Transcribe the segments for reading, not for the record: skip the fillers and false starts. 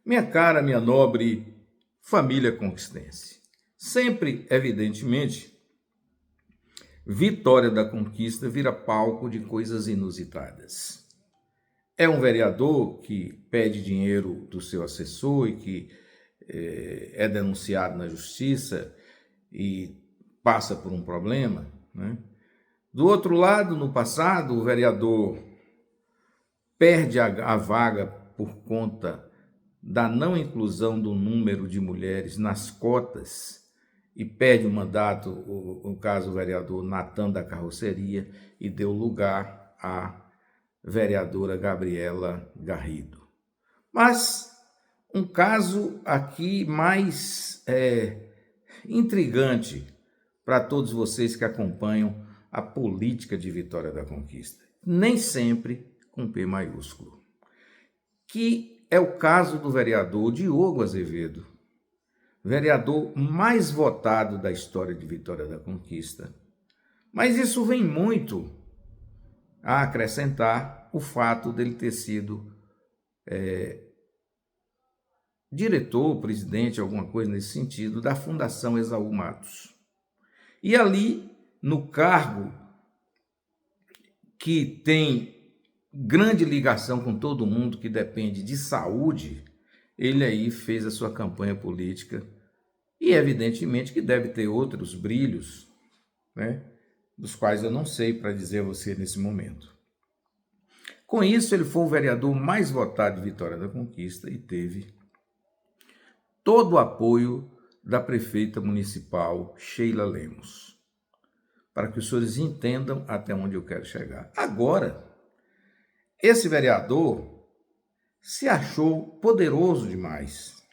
Minha cara, minha nobre família conquistense, sempre, evidentemente, Vitória da Conquista vira palco de coisas inusitadas. É um vereador que pede dinheiro do seu assessor e que é denunciado na justiça e passa por um problema, né? Do outro lado, no passado, o vereador perde a vaga por conta da não inclusão do número de mulheres nas cotas e perde o mandato, no caso o vereador Natan da Carroceria, e deu lugar à vereadora Gabriela Garrido. Mas um caso aqui mais intrigante para todos vocês que acompanham a política de Vitória da Conquista, nem sempre com P maiúsculo, que é o caso do vereador Diogo Azevedo, vereador mais votado da história de Vitória da Conquista. Mas isso vem muito a acrescentar o fato dele ter sido diretor, presidente, alguma coisa nesse sentido, da Fundação Esaú Matos. E ali, no cargo que tem grande ligação com todo mundo que depende de saúde, ele aí fez a sua campanha política e evidentemente que deve ter outros brilhos, né, dos quais eu não sei para dizer a você nesse momento. Com isso, ele foi o vereador mais votado de Vitória da Conquista e teve todo o apoio da prefeita municipal Sheila Lemos, para que os senhores entendam até onde eu quero chegar. Agora, esse vereador se achou poderoso demais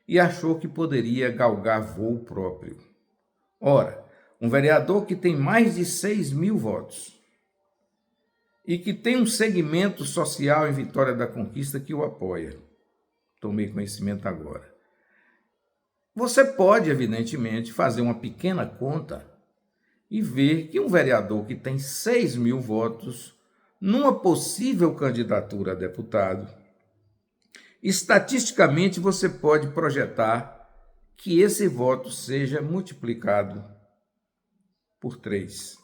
e achou que poderia galgar voo próprio. Ora, um vereador que tem mais de 6.000 votos e que tem um segmento social em Vitória da Conquista que o apoia. Tomei conhecimento agora. Você pode, evidentemente, fazer uma pequena conta e ver que um vereador que tem 6.000 votos numa possível candidatura a deputado, estatisticamente você pode projetar que esse voto seja multiplicado por 3.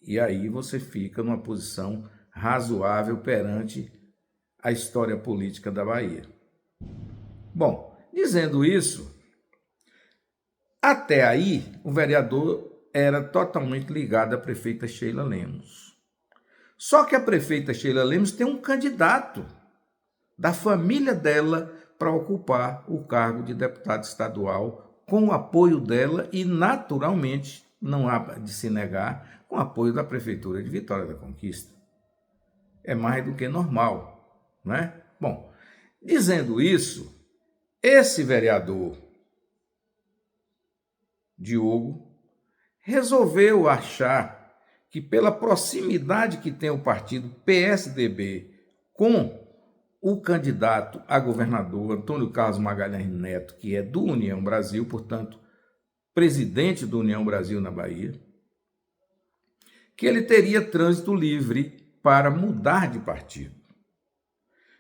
E aí você fica numa posição razoável perante a história política da Bahia. Bom, dizendo isso, até aí o vereador era totalmente ligado à prefeita Sheila Lemos. Só que a prefeita Sheila Lemos tem um candidato da família dela para ocupar o cargo de deputado estadual com o apoio dela e, naturalmente, não há de se negar, com o apoio da Prefeitura de Vitória da Conquista. É mais do que normal, né? Bom, dizendo isso, esse vereador Diogo resolveu achar que, pela proximidade que tem o partido PSDB com o candidato a governador Antônio Carlos Magalhães Neto, que é do União Brasil, portanto, presidente do União Brasil na Bahia, que ele teria trânsito livre para mudar de partido.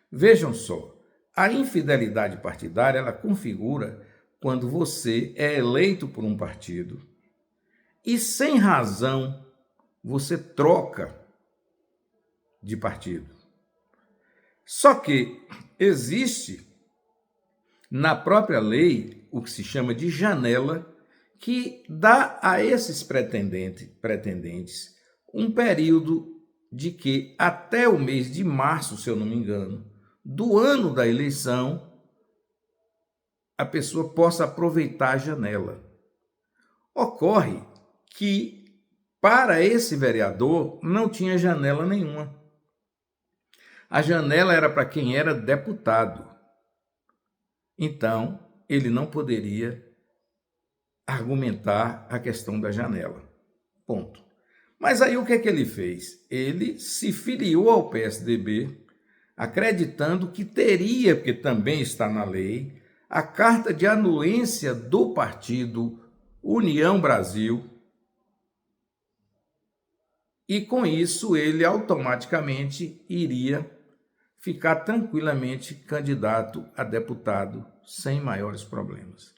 Vejam só, a infidelidade partidária ela configura quando você é eleito por um partido e, sem razão, você troca de partido. Só que existe na própria lei o que se chama de janela, que dá a esses pretendentes um período de que até o mês de março, se eu não me engano, do ano da eleição, a pessoa possa aproveitar a janela. Ocorre que, para esse vereador, não tinha janela nenhuma. A janela era para quem era deputado. Então, ele não poderia argumentar a questão da janela. Ponto. Mas aí o que é que ele fez? Ele se filiou ao PSDB, acreditando que teria, porque também está na lei, a carta de anuência do partido União Brasil, e com isso ele automaticamente iria ficar tranquilamente candidato a deputado sem maiores problemas.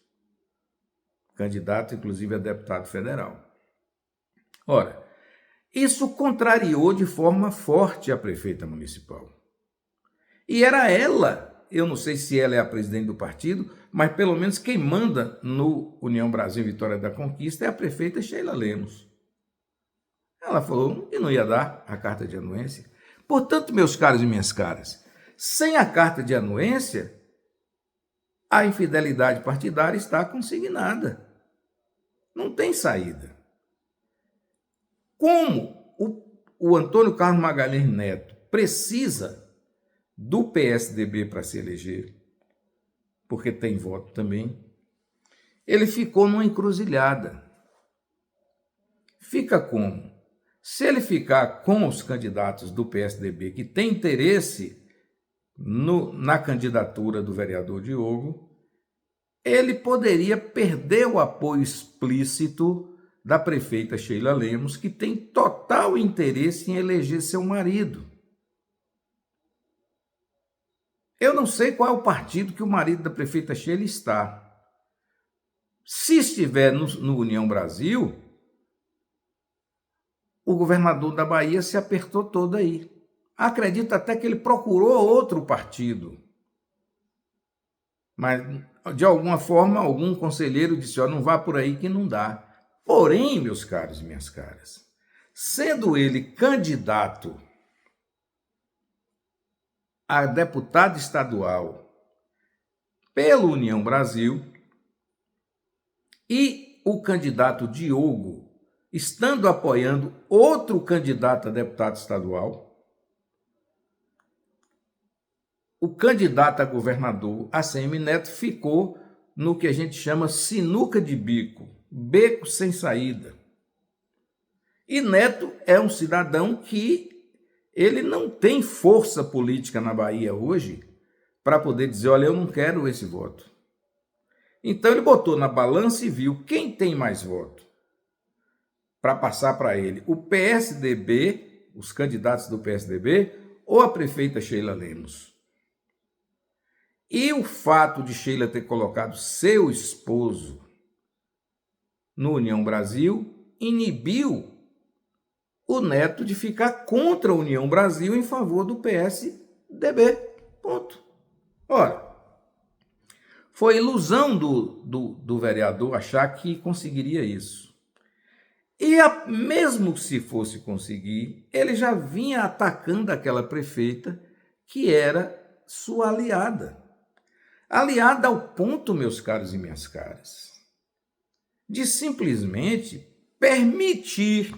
Candidato, inclusive, a deputado federal. Ora, isso contrariou de forma forte a prefeita municipal. E era ela, eu não sei se ela é a presidente do partido, mas pelo menos quem manda no União Brasil Vitória da Conquista é a prefeita Sheila Lemos. Ela falou que não ia dar a carta de anuência. Portanto, meus caros e minhas caras, sem a carta de anuência, a infidelidade partidária está consignada. Não tem saída. Como o Antônio Carlos Magalhães Neto precisa do PSDB para se eleger, porque tem voto também, ele ficou numa encruzilhada. Fica como? Se ele ficar com os candidatos do PSDB que têm interesse na candidatura do vereador Diogo, ele poderia perder o apoio explícito da prefeita Sheila Lemos, que tem total interesse em eleger seu marido. Eu não sei qual é o partido que o marido da prefeita Sheila está. Se estiver no União Brasil, o governador da Bahia se apertou todo aí. Acredito até que ele procurou outro partido. Mas, de alguma forma, algum conselheiro disse, não vá por aí que não dá. Porém, meus caros e minhas caras, sendo ele candidato a deputado estadual pela União Brasil e o candidato Diogo estando apoiando outro candidato a deputado estadual, o candidato a governador, ACM Neto, ficou no que a gente chama sinuca de bico, beco sem saída. E Neto é um cidadão que ele não tem força política na Bahia hoje para poder dizer, olha, eu não quero esse voto. Então ele botou na balança e viu quem tem mais voto para passar para ele, o PSDB, os candidatos do PSDB ou a prefeita Sheila Lemos. E o fato de Sheila ter colocado seu esposo no União Brasil inibiu o Neto de ficar contra a União Brasil em favor do PSDB. Ponto. Ora, foi ilusão do vereador achar que conseguiria isso. E mesmo se fosse conseguir, ele já vinha atacando aquela prefeita que era sua aliada. Aliada ao ponto, meus caros e minhas caras, de simplesmente permitir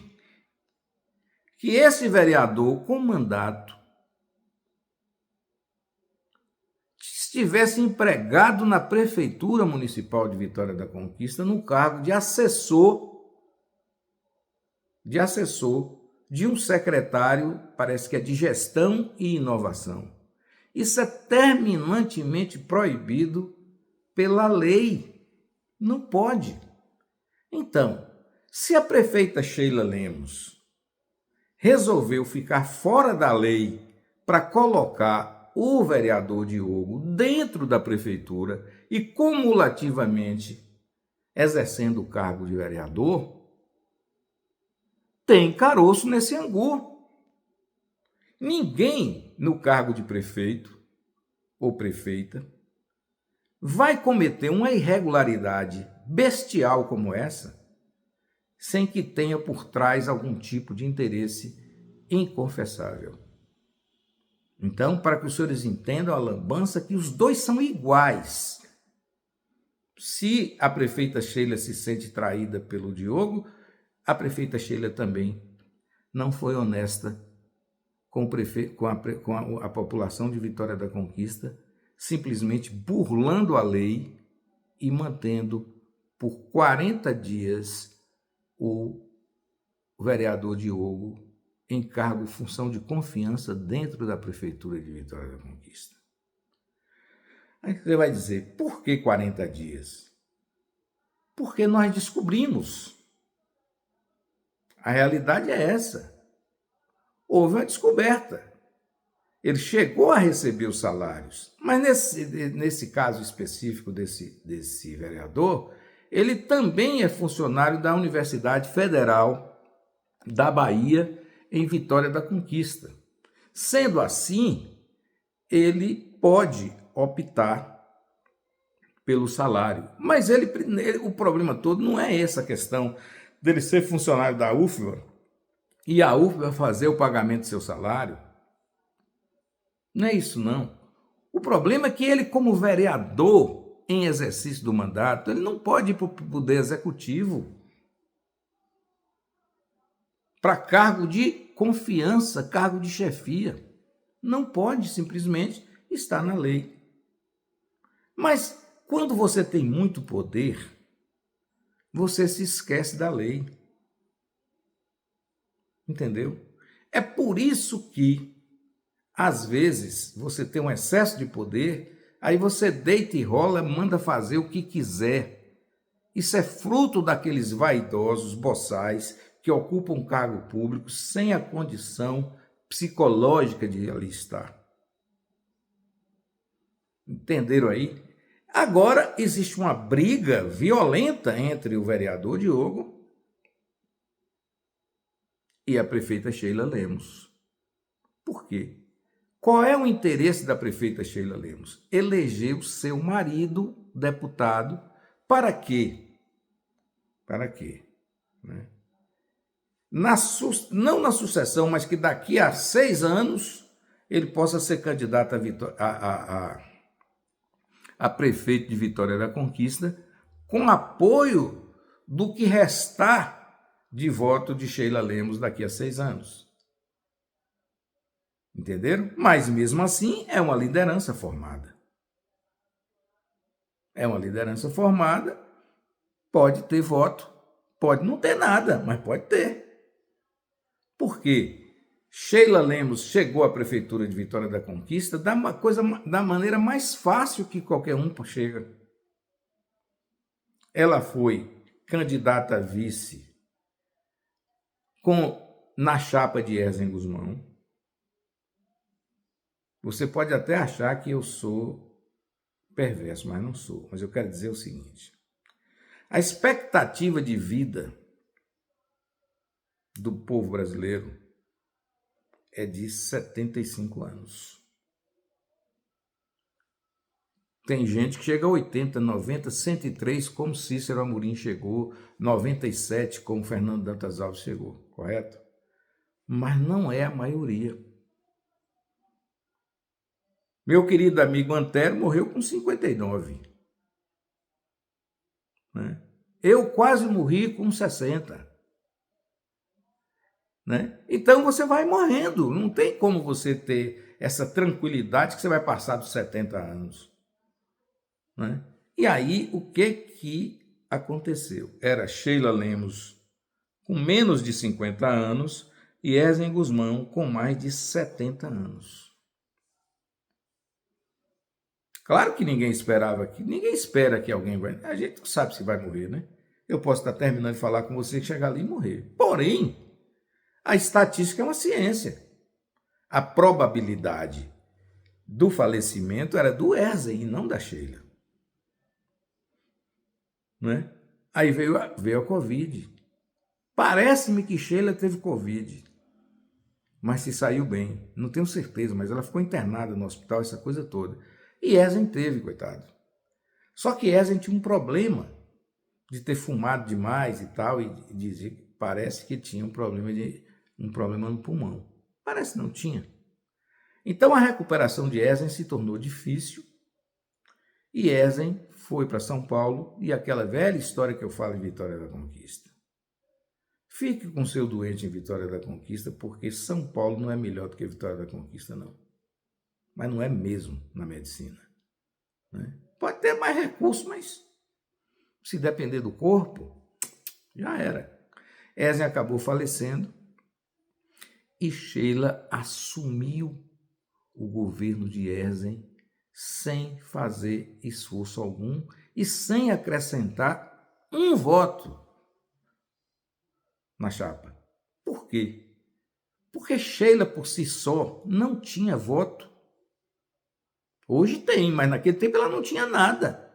que esse vereador com mandato estivesse empregado na Prefeitura Municipal de Vitória da Conquista no cargo de assessor de um secretário, parece que é de Gestão e Inovação. Isso é terminantemente proibido pela lei. Não pode. Então, se a prefeita Sheila Lemos resolveu ficar fora da lei para colocar o vereador Diogo dentro da prefeitura e cumulativamente exercendo o cargo de vereador, tem caroço nesse angu. Ninguém no cargo de prefeito ou prefeita vai cometer uma irregularidade bestial como essa sem que tenha por trás algum tipo de interesse inconfessável. Então, para que os senhores entendam a lambança, que os dois são iguais. Se a prefeita Sheila se sente traída pelo Diogo, a prefeita Sheila também não foi honesta com a população de Vitória da Conquista, simplesmente burlando a lei e mantendo por 40 dias o vereador Diogo em cargo e função de confiança dentro da Prefeitura de Vitória da Conquista. Aí você vai dizer, por que 40 dias? Porque nós descobrimos. A realidade é essa. Houve uma descoberta. Ele chegou a receber os salários, mas nesse caso específico desse vereador, ele também é funcionário da Universidade Federal da Bahia, em Vitória da Conquista. Sendo assim, ele pode optar pelo salário. Mas o problema todo não é essa questão dele ser funcionário da UFBA e a UFBA fazer o pagamento do seu salário. Não é isso, não. O problema é que ele, como vereador em exercício do mandato, ele não pode ir para o poder executivo para cargo de confiança, cargo de chefia. Não pode simplesmente estar na lei. Mas quando você tem muito poder, você se esquece da lei. Entendeu? É por isso que, às vezes, você tem um excesso de poder, aí você deita e rola, manda fazer o que quiser. Isso é fruto daqueles vaidosos, boçais, que ocupam cargo público sem a condição psicológica de ali estar. Entenderam aí? Agora existe uma briga violenta entre o vereador Diogo e a prefeita Sheila Lemos. Por quê? Qual é o interesse da prefeita Sheila Lemos? Eleger o seu marido deputado para quê? Para quê? Né? Não na sucessão, mas que daqui a 6 anos ele possa ser candidato a prefeito de Vitória da Conquista, com apoio do que restar de voto de Sheila Lemos daqui a 6 anos. Entenderam? Mas mesmo assim é uma liderança formada. É uma liderança formada, pode ter voto, pode não ter nada, mas pode ter. Por quê? Sheila Lemos chegou à prefeitura de Vitória da Conquista da maneira mais fácil que qualquer um chega. Ela foi candidata a vice na chapa de Erzen Guzmão. Você pode até achar que eu sou perverso, mas não sou. Mas eu quero dizer o seguinte: a expectativa de vida do povo brasileiro é de 75 anos. Tem gente que chega a 80, 90, 103, como Cícero Amorim chegou, 97, como Fernando Dantas Alves chegou, correto? Mas não é a maioria. Meu querido amigo Antero morreu com 59. Né? Eu quase morri com 60. Né? Então você vai morrendo, não tem como você ter essa tranquilidade que você vai passar dos 70 anos. Né? E aí, o que aconteceu? Era Sheila Lemos com menos de 50 anos e Erzen Guzmão com mais de 70 anos. Claro que ninguém espera que alguém vai... A gente não sabe se vai morrer, né? Eu posso estar terminando de falar com você e chegar ali e morrer. Porém, a estatística é uma ciência. A probabilidade do falecimento era do Erzen e não da Sheila. Né? Aí veio a Covid. Parece-me que Sheila teve Covid, mas se saiu bem. Não tenho certeza, mas ela ficou internada no hospital, essa coisa toda. E Erzen teve, coitado. Só que Erzen tinha um problema de ter fumado demais e tal, e dizia que parece que tinha um problema no pulmão. Parece que não tinha. Então a recuperação de Erzen se tornou difícil e Erzen foi para São Paulo e aquela velha história que eu falo em Vitória da Conquista. Fique com seu doente em Vitória da Conquista, porque São Paulo não é melhor do que Vitória da Conquista, não. Mas não é mesmo na medicina. Né? Pode ter mais recursos, mas se depender do corpo, já era. Erzen acabou falecendo e Sheila assumiu o governo de Erzen sem fazer esforço algum e sem acrescentar um voto na chapa. Por quê? Porque Sheila, por si só, não tinha voto. Hoje tem, mas naquele tempo ela não tinha nada.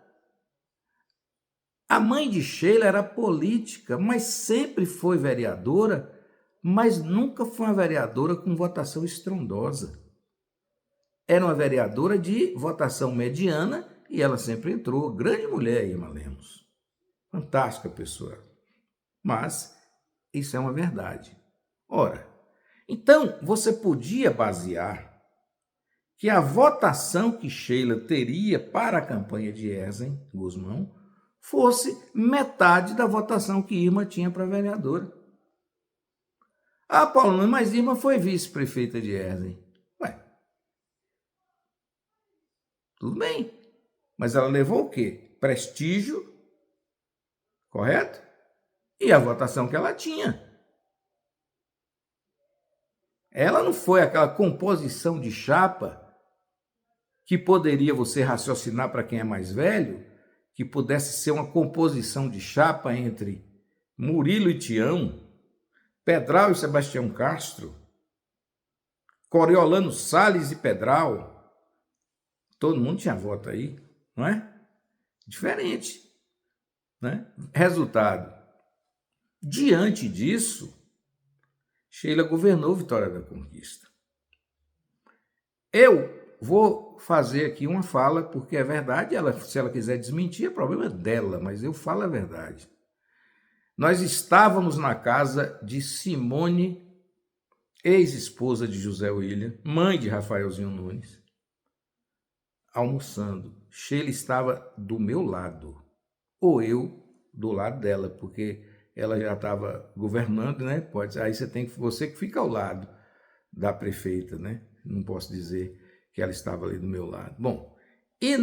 A mãe de Sheila era política, mas sempre foi vereadora, mas nunca foi uma vereadora com votação estrondosa. Era uma vereadora de votação mediana e ela sempre entrou. Grande mulher, Irma Lemos. Fantástica pessoa. Mas isso é uma verdade. Ora, então você podia basear que a votação que Sheila teria para a campanha de Ezen Guzmão fosse metade da votação que Irma tinha para vereadora. Ah, Paulo, mas Irma foi vice-prefeita de Ezen. Ué, tudo bem. Mas ela levou o quê? Prestígio, correto? E a votação que ela tinha. Ela não foi aquela composição de chapa que poderia você raciocinar para quem é mais velho, que pudesse ser uma composição de chapa entre Murilo e Tião, Pedral e Sebastião Castro, Coriolano Salles e Pedral. Todo mundo tinha voto aí, não é? Diferente, né? Resultado. Diante disso, Sheila governou Vitória da Conquista. Eu vou fazer aqui uma fala, porque é verdade, se ela quiser desmentir, é problema dela, mas eu falo a verdade. Nós estávamos na casa de Simone, ex-esposa de José William, mãe de Rafaelzinho Nunes, almoçando. Sheila estava do meu lado, ou eu do lado dela, porque ela já estava governando, né? Aí você que fica ao lado da prefeita, né? Não posso dizer que ela estava ali do meu lado. Bom, e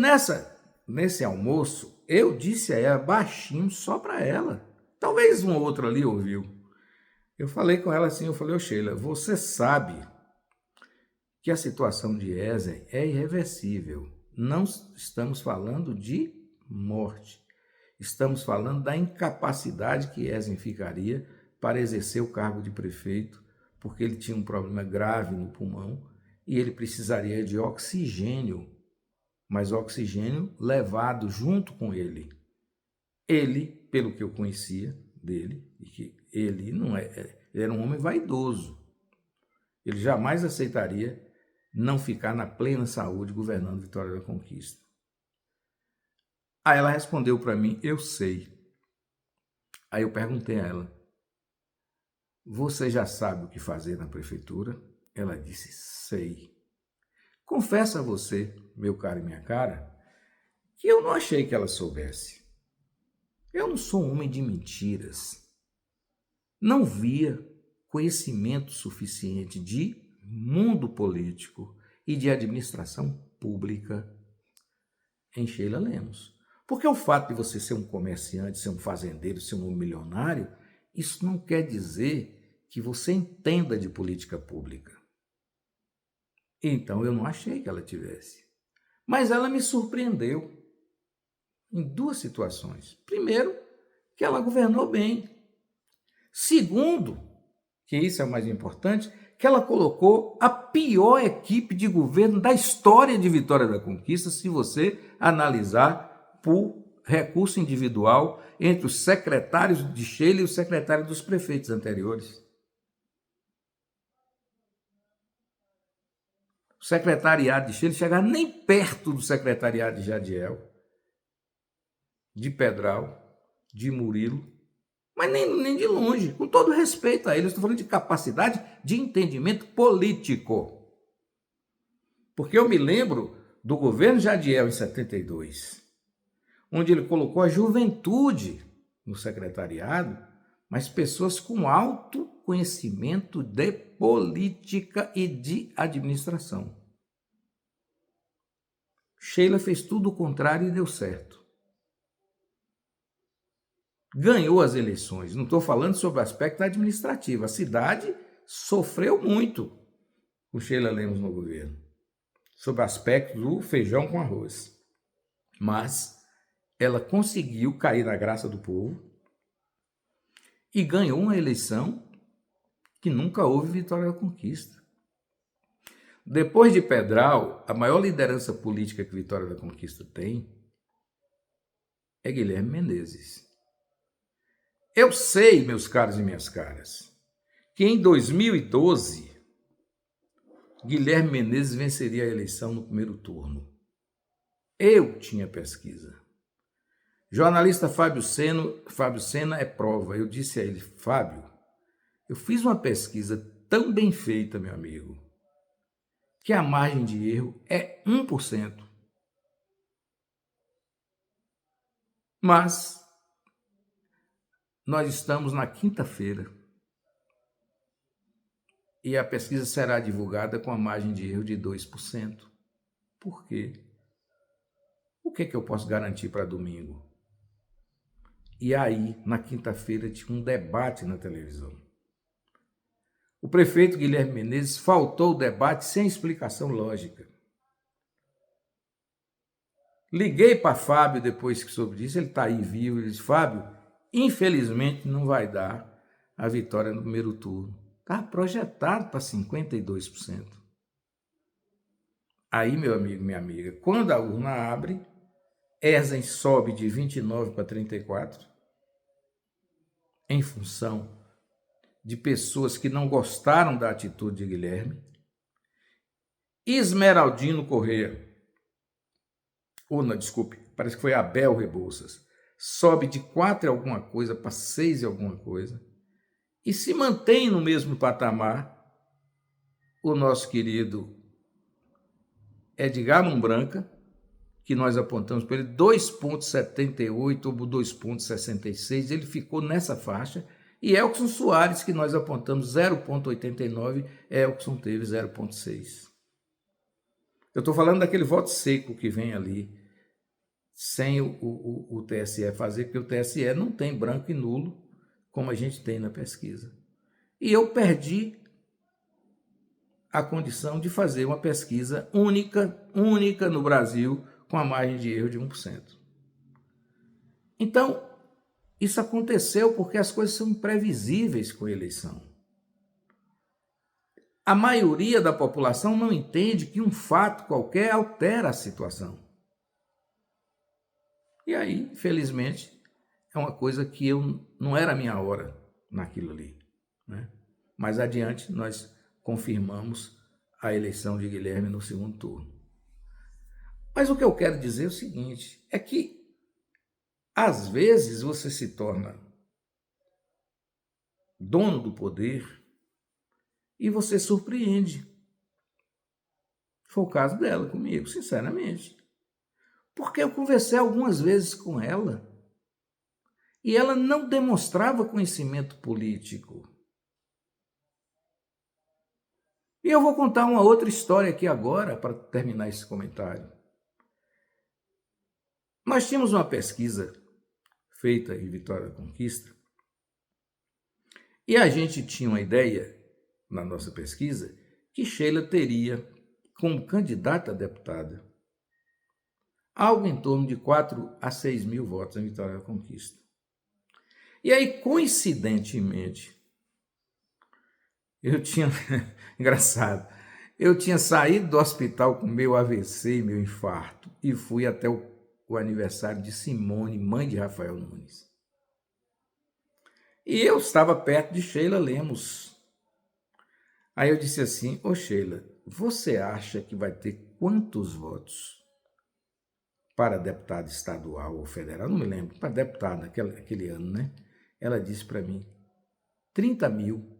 nesse almoço, eu disse a ela baixinho só para ela. Talvez um outro ali ouviu. Eu falei com ela assim, eu falei, ô Sheila, você sabe que a situação de Ezen é irreversível. Não estamos falando de morte. Estamos falando da incapacidade que Ezen ficaria para exercer o cargo de prefeito, porque ele tinha um problema grave no pulmão e ele precisaria de oxigênio, mas oxigênio levado junto com ele. Ele, pelo que eu conhecia dele, e que ele ele era um homem vaidoso. Ele jamais aceitaria não ficar na plena saúde governando Vitória da Conquista. Aí ela respondeu para mim, eu sei. Aí eu perguntei a ela, você já sabe o que fazer na prefeitura? Ela disse, sei. Confesso a você, meu caro e minha cara, que eu não achei que ela soubesse. Eu não sou um homem de mentiras. Não via conhecimento suficiente de mundo político e de administração pública em Sheila Lemos. Porque o fato de você ser um comerciante, ser um fazendeiro, ser um milionário, isso não quer dizer que você entenda de política pública. Então eu não achei que ela tivesse. Mas ela me surpreendeu em duas situações. Primeiro, que ela governou bem. Segundo, que isso é o mais importante, que ela colocou a pior equipe de governo da história de Vitória da Conquista, se você analisar por recurso individual entre os secretários de Sheila e os secretários dos prefeitos anteriores. O secretariado de Sheila chegava nem perto do secretariado de Jadiel, de Pedral, de Murilo, mas nem de longe, com todo respeito a eles. Estou falando de capacidade de entendimento político. Porque eu me lembro do governo Jadiel em 72, onde ele colocou a juventude no secretariado, mas pessoas com alto conhecimento de política e de administração. Sheila fez tudo o contrário e deu certo. Ganhou as eleições. Não estou falando sobre o aspecto administrativo. A cidade sofreu muito com Sheila Lemos no governo, sobre o aspecto do feijão com arroz. Mas ela conseguiu cair na graça do povo e ganhou uma eleição que nunca houve Vitória da Conquista. Depois de Pedral, a maior liderança política que Vitória da Conquista tem é Guilherme Menezes. Eu sei, meus caros e minhas caras, que em 2012, Guilherme Menezes venceria a eleição no primeiro turno. Eu tinha pesquisa. Jornalista Fábio Sena é prova. Eu disse a ele, Fábio, eu fiz uma pesquisa tão bem feita, meu amigo, que a margem de erro é 1%. Mas nós estamos na quinta-feira e a pesquisa será divulgada com a margem de erro de 2%. Por quê? O que eu posso garantir para domingo? E aí, na quinta-feira, tinha um debate na televisão. O prefeito Guilherme Menezes faltou o debate sem explicação lógica. Liguei para Fábio depois que soube disso, ele está aí vivo, ele disse, Fábio, infelizmente não vai dar a vitória no primeiro turno. Está projetado para 52%. Aí, meu amigo, minha amiga, quando a urna abre, Erzen sobe de 29 para 34, em função de pessoas que não gostaram da atitude de Guilherme. Esmeraldino Corrêa, desculpe, parece que foi Abel Rebouças, sobe de 4 e alguma coisa para 6 e alguma coisa, e se mantém no mesmo patamar o nosso querido Edgar Lombranca, que nós apontamos para ele 2,78 ou 2,66, ele ficou nessa faixa, e Elkson Soares, que nós apontamos 0,89, Elkson teve 0,6. Eu estou falando daquele voto seco que vem ali, sem o TSE fazer, porque o TSE não tem branco e nulo, como a gente tem na pesquisa. E eu perdi a condição de fazer uma pesquisa única no Brasil, com a margem de erro de 1%. Então, isso aconteceu porque as coisas são imprevisíveis com a eleição. A maioria da população não entende que um fato qualquer altera a situação. E aí, infelizmente, é uma coisa que não era a minha hora naquilo ali, né? Mais adiante, nós confirmamos a eleição de Guilherme no segundo turno. Mas o que eu quero dizer é o seguinte, é que, às vezes, você se torna dono do poder e você surpreende. Foi o caso dela comigo, sinceramente. Porque eu conversei algumas vezes com ela e ela não demonstrava conhecimento político. E eu vou contar uma outra história aqui agora para terminar esse comentário. Nós tínhamos uma pesquisa feita em Vitória da Conquista e a gente tinha uma ideia, na nossa pesquisa, que Sheila teria, como candidata a deputada, algo em torno de 4 a 6 mil votos em Vitória da Conquista. E aí, coincidentemente, engraçado, eu tinha saído do hospital com meu AVC e meu infarto e fui até o aniversário de Simone, mãe de Rafael Nunes. E eu estava perto de Sheila Lemos. Aí eu disse assim, Sheila, você acha que vai ter quantos votos para deputado estadual ou federal? Não me lembro, para deputado naquele ano, né? Ela disse para mim, 30 mil.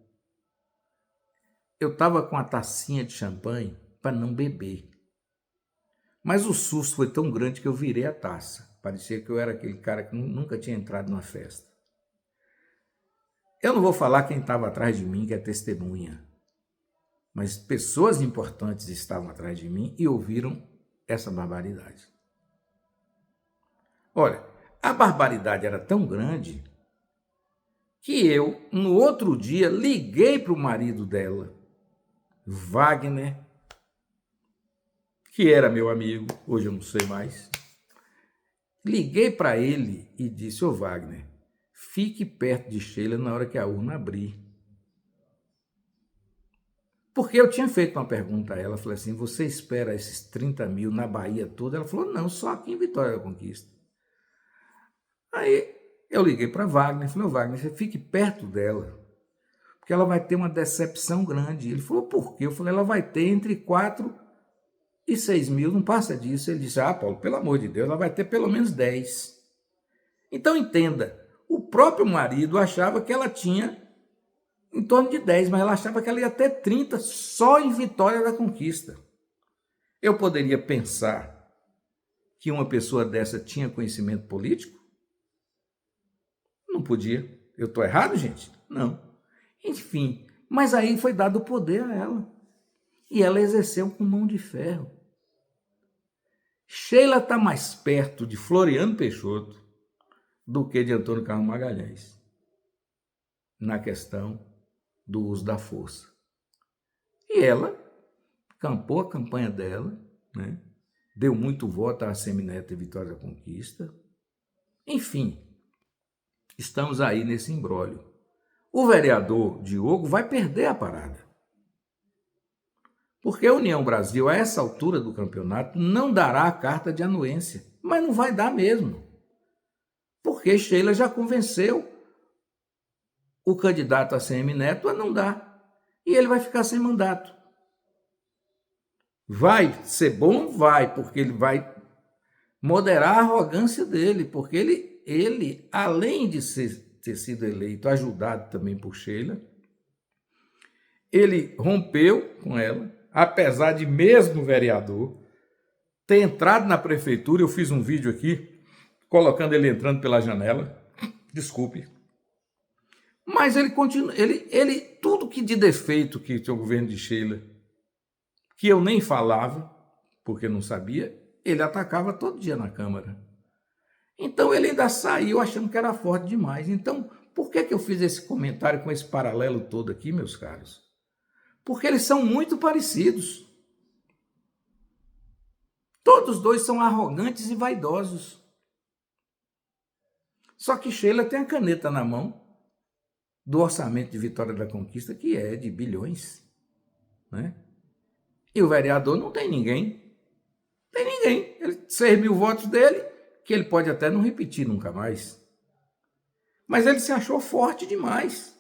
Eu estava com a tacinha de champanhe para não beber. Mas o susto foi tão grande que eu virei a taça. Parecia que eu era aquele cara que nunca tinha entrado numa festa. Eu não vou falar quem estava atrás de mim, que é testemunha. Mas pessoas importantes estavam atrás de mim e ouviram essa barbaridade. Olha, a barbaridade era tão grande que eu, no outro dia, liguei para o marido dela, Wagner, que era meu amigo, hoje eu não sei mais. Liguei para ele e disse, Wagner, fique perto de Sheila na hora que a urna abrir. Porque eu tinha feito uma pergunta a ela, falei assim, você espera esses 30 mil na Bahia toda? Ela falou, não, só aqui em Vitória da Conquista. Aí eu liguei para Wagner, falei, Wagner, você fique perto dela, porque ela vai ter uma decepção grande. Ele falou, por quê? Eu falei, ela vai ter entre 4 e 6 mil, não passa disso. Ele disse, Paulo, pelo amor de Deus, ela vai ter pelo menos 10. Então entenda, o próprio marido achava que ela tinha em torno de 10, mas ela achava que ela ia ter 30 só em Vitória da Conquista. Eu poderia pensar que uma pessoa dessa tinha conhecimento político? Não podia. Eu estou errado, gente? Não. Enfim, mas aí foi dado o poder a ela. E ela exerceu com mão de ferro. Sheila está mais perto de Floriano Peixoto do que de Antônio Carlos Magalhães na questão do uso da força. E ela campou a campanha dela, né? Deu muito voto a Semineto e Vitória da Conquista. Enfim, estamos aí nesse imbróglio. O vereador Diogo vai perder a parada. Porque a União Brasil, a essa altura do campeonato, não dará a carta de anuência. Mas não vai dar mesmo. Porque Sheila já convenceu o candidato a Semineto a não dar. E ele vai ficar sem mandato. Vai ser bom? Vai, porque ele vai moderar a arrogância dele, porque ele além de ter sido eleito, ajudado também por Sheila, ele rompeu com ela, apesar de mesmo vereador ter entrado na prefeitura. Eu fiz um vídeo aqui, colocando ele entrando pela janela, desculpe, mas ele continua, tudo que de defeito que tinha o governo de Sheila, que eu nem falava, porque não sabia, ele atacava todo dia na Câmara. Então ele ainda saiu achando que era forte demais. Então, por que eu fiz esse comentário com esse paralelo todo aqui, meus caros? Porque eles são muito parecidos. Todos dois são arrogantes e vaidosos. Só que Sheila tem a caneta na mão do orçamento de Vitória da Conquista, que é de bilhões, né? E o vereador não tem ninguém. Tem ninguém. 6 mil votos dele, que ele pode até não repetir nunca mais. Mas ele se achou forte demais,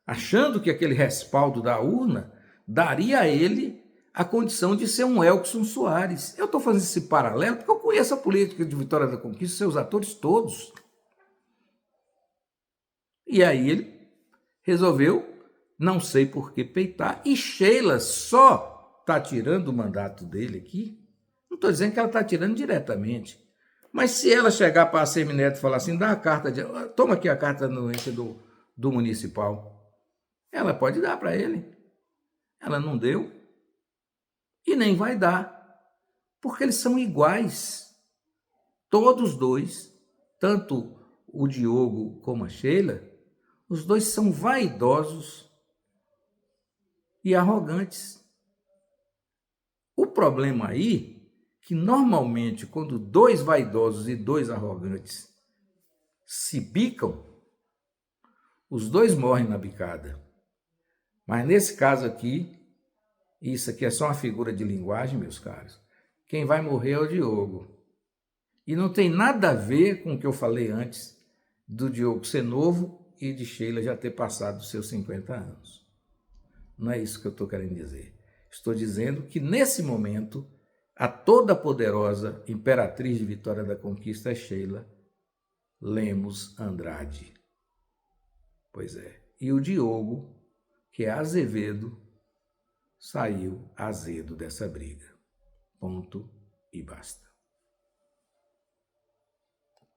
achando que aquele respaldo da urna daria a ele a condição de ser um Elkson Soares. Eu estou fazendo esse paralelo porque eu conheço a política de Vitória da Conquista, seus atores todos. E aí ele resolveu, não sei por que, peitar, e Sheila só está tirando o mandato dele aqui. Não estou dizendo que ela está tirando diretamente, mas se ela chegar para a Semineto e falar assim, dá a carta, toma aqui a carta de anuência do municipal, ela pode dar para ele. Ela não deu e nem vai dar, porque eles são iguais. Todos dois, tanto o Diogo como a Sheila, os dois são vaidosos e arrogantes. O problema aí é que normalmente quando dois vaidosos e dois arrogantes se bicam, os dois morrem na bicada. Mas nesse caso aqui, isso aqui é só uma figura de linguagem, meus caros. Quem vai morrer é o Diogo. E não tem nada a ver com o que eu falei antes do Diogo ser novo e de Sheila já ter passado os seus 50 anos. Não é isso que eu estou querendo dizer. Estou dizendo que, nesse momento, a toda poderosa imperatriz de Vitória da Conquista é Sheila Lemos Andrade. Pois é. E o Diogo, que é Azevedo, saiu azedo dessa briga. Ponto e basta.